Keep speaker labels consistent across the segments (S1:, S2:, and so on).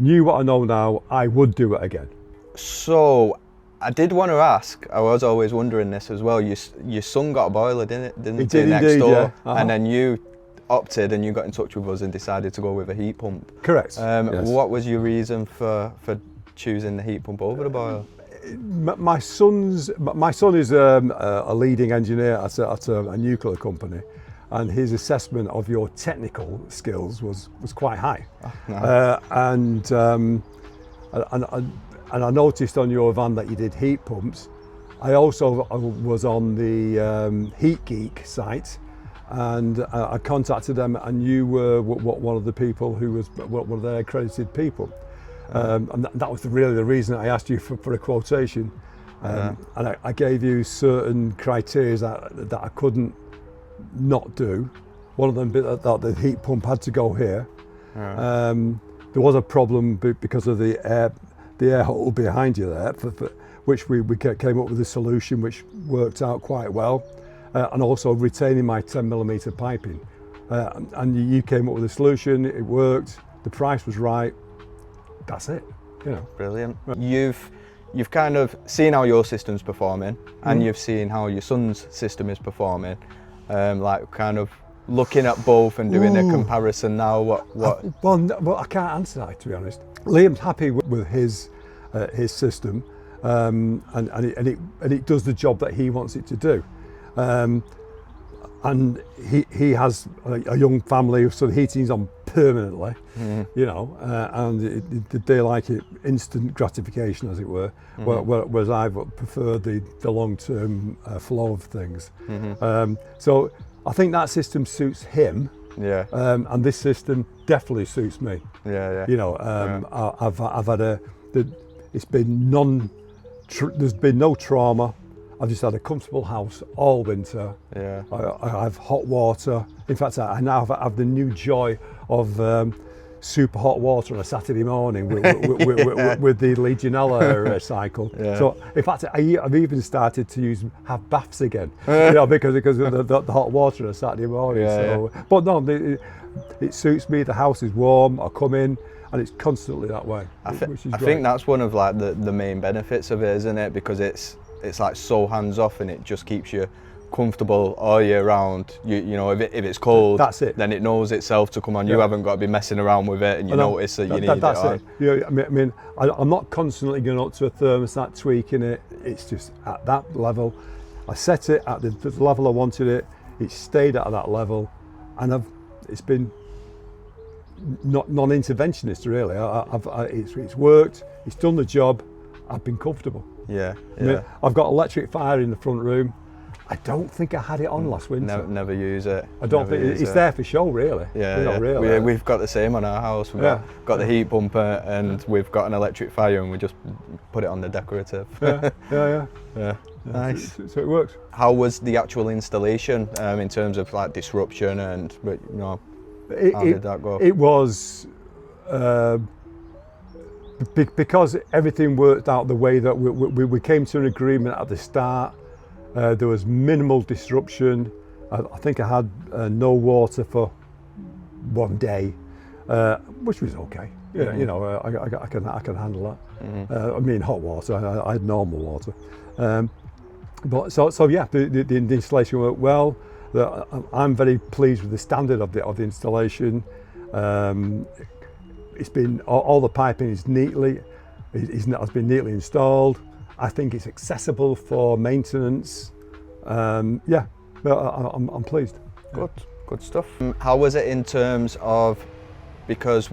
S1: knew what I know now, I would do it again.
S2: So, I did want to ask, I was always wondering this as well, your son got a boiler, didn't he, next
S1: indeed,
S2: door?
S1: yeah. Uh-huh.
S2: And then you opted and you got in touch with us and decided to go with a heat pump.
S1: Correct. Yes.
S2: What was your reason for choosing the heat pump over the boiler?
S1: My son is a leading engineer at a nuclear company, and his assessment of your technical skills was quite high.
S2: Oh, nice.
S1: And I noticed on your van that you did heat pumps. I also was on the Heat Geek site, and I contacted them, and you were one of the people who was one of their accredited people. And that was really the reason I asked you for a quotation. And I gave you certain criteria that I couldn't not do. One of them, that the heat pump had to go here. There was a problem because of the air hole behind you there, which we came up with a solution which worked out quite well. And also retaining my 10mm piping. And you came up with a solution, it worked, the price was right. That's it, you know.
S2: Brilliant. You've kind of seen how your system's performing, and you've seen how your son's system is performing. Like kind of looking at both and doing a comparison now.
S1: Well, I can't answer that, to be honest. Liam's happy with his system, and it does the job that he wants it to do. And he has a young family, so the heating's on permanently, you know, and they like it instant gratification, as it were, whereas I prefer the long-term flow of things. So I think that system suits him, and this system definitely suits me. You know, I've had it's been there's been no trauma. I've just had a comfortable house all winter. I have hot water. In fact, I now have the new joy of super hot water on a Saturday morning with the Legionella cycle. So, in fact, I've even started to have baths again, you know, because of the hot water on a Saturday morning. But no, it suits me. The house is warm. I come in, and it's constantly that way.
S2: I think that's one of like the main benefits of it, isn't it? Because it's like so hands off, and it just keeps you comfortable all year round. You know, if it's cold,
S1: that's it.
S2: Then it knows itself to come on. You haven't got to be messing around with it, and you notice that you need it on.
S1: Yeah, I mean, I'm not constantly going up to a thermostat tweaking it. It's just at that level. I set it at the level I wanted it. It stayed at that level, and it's been non-interventionist really. It's worked. It's done the job. I've been comfortable.
S2: I
S1: mean, I've got electric fire in the front room. I don't think I had it on last winter.
S2: Never use it.
S1: I don't think it's there for show, really.
S2: Really. We've got the same on our house. We've got the heat pump, and we've got an electric fire, and we just put it on the decorative. Nice.
S1: So it works.
S2: How was the actual installation in terms of like disruption and how did that go?
S1: It was. Because everything worked out the way that we came to an agreement at the start, there was minimal disruption. I think I had no water for one day, which was okay. You know, I can handle that. I mean, hot water. I had normal water, but so yeah, the installation worked well. I'm very pleased with the standard of the installation. It's been all the piping is has been neatly installed. I think it's accessible for maintenance. I'm pleased.
S2: Good stuff. How was it in terms of, because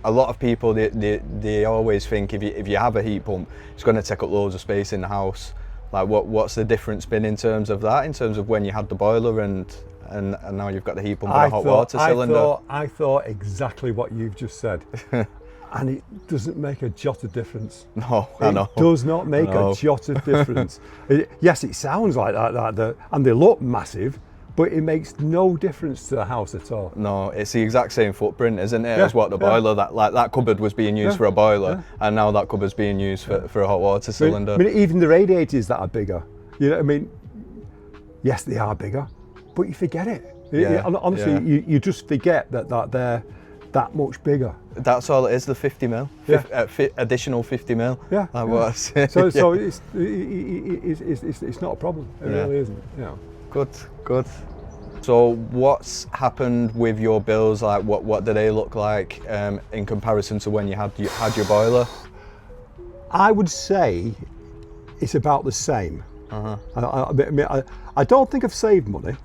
S2: a lot of people they always think if you have a heat pump, it's going to take up loads of space in the house. Like what's the difference been in terms of that? In terms of when you had the boiler and now you've got the heat pump and a hot water cylinder.
S1: I thought exactly what you've just said. And it doesn't make a jot of difference.
S2: No, I know.
S1: It does not make a jot of difference. Yes, it sounds like that, and they look massive, but it makes no difference to the house at all.
S2: No, it's the exact same footprint, isn't it, as what the boiler, that cupboard was being used for a boiler, and now that cupboard's being used for a hot water cylinder.
S1: I mean, even the radiators that are bigger, you know, I mean, yes, they are bigger, but you forget it. Honestly, you just forget that that much bigger.
S2: That's all it is, the 50 mil,
S1: Yeah.
S2: additional 50 mil.
S1: Yeah.
S2: That
S1: yeah.
S2: was.
S1: So,
S2: Yeah.
S1: so it's not a problem. It
S2: Yeah.
S1: really isn't. You know.
S2: Good. So what's happened with your bills? Like what do they look like in comparison to when you had your boiler?
S1: I would say it's about the same.
S2: Uh-huh.
S1: I don't think I've saved money,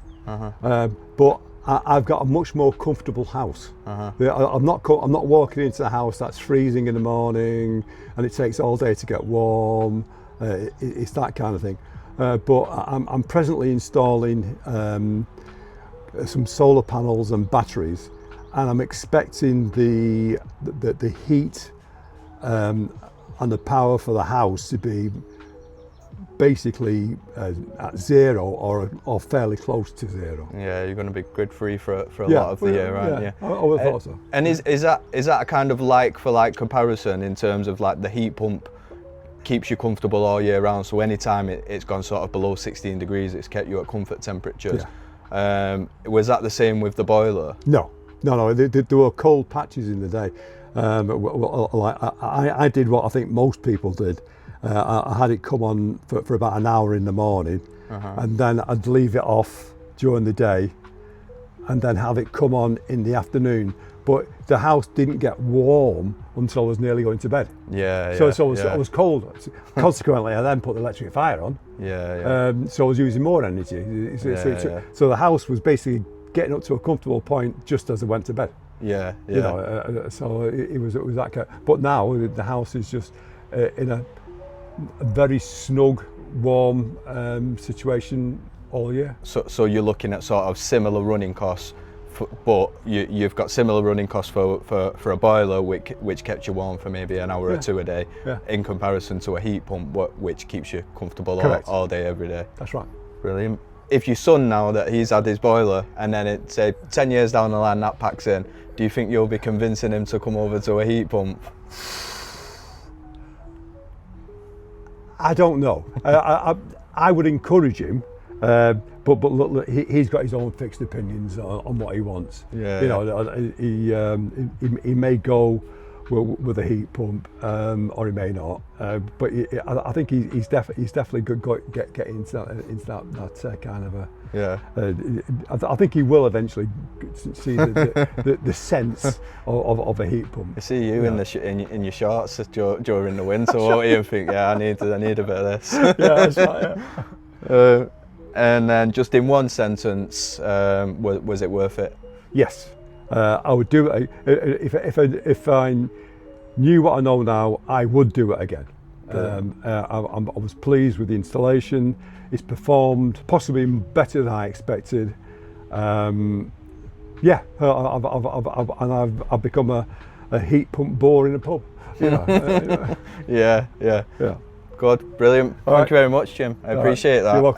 S1: but I've got a much more comfortable house. I'm not walking into the house that's freezing in the morning and it takes all day to get warm. It's that kind of thing. But I'm presently installing some solar panels and batteries, and I'm expecting the heat and the power for the house to be basically at zero or fairly close to zero.
S2: Yeah, you're going to be grid free for a lot of the year, aren't you?
S1: I would have thought so.
S2: And is that a kind of like for like comparison in terms of like the heat pump keeps you comfortable all year round, so anytime it's gone sort of below 16 degrees, it's kept you at comfort temperatures. Was that the same with the boiler?
S1: No. There were cold patches in the day. I did what I think most people did. I had it come on for about an hour in the morning, and then I'd leave it off during the day, and then have it come on in the afternoon. But the house didn't get warm until I was nearly going to bed. So I was cold. Consequently, I then put the electric fire on. So I was using more energy. So the house was basically getting up to a comfortable point just as I went to bed. You know, so it was that kind. But now the house is just in a very snug, warm situation all year.
S2: So you're looking at sort of similar running costs, but you've got similar running costs for a boiler which kept you warm for maybe an hour or two a day, in comparison to a heat pump which keeps you comfortable all day, every day.
S1: That's right.
S2: Brilliant. If your son, now that he's had his boiler and then it say 10 years down the line that packs in, do you think you'll be convincing him to come over to a heat pump?
S1: I don't know. I would encourage him, but look, he's got his own fixed opinions on what he wants. He may go with a heat pump, or he may not. But I think he's definitely good get into that kind of a. I think he will eventually see the sense of a heat pump.
S2: I see you in your shorts during the winter, won't you? And think, I need a bit of this.
S1: That's right.
S2: And then, just in one sentence, was it worth it?
S1: Yes, I would do it if I knew what I know now. I would do it again. I was pleased with the installation. It's performed possibly better than I expected. I've become a heat pump bore in a pub. You know.
S2: Yeah. Good, brilliant. Thank you very much, Jim. I appreciate that.
S1: You're welcome.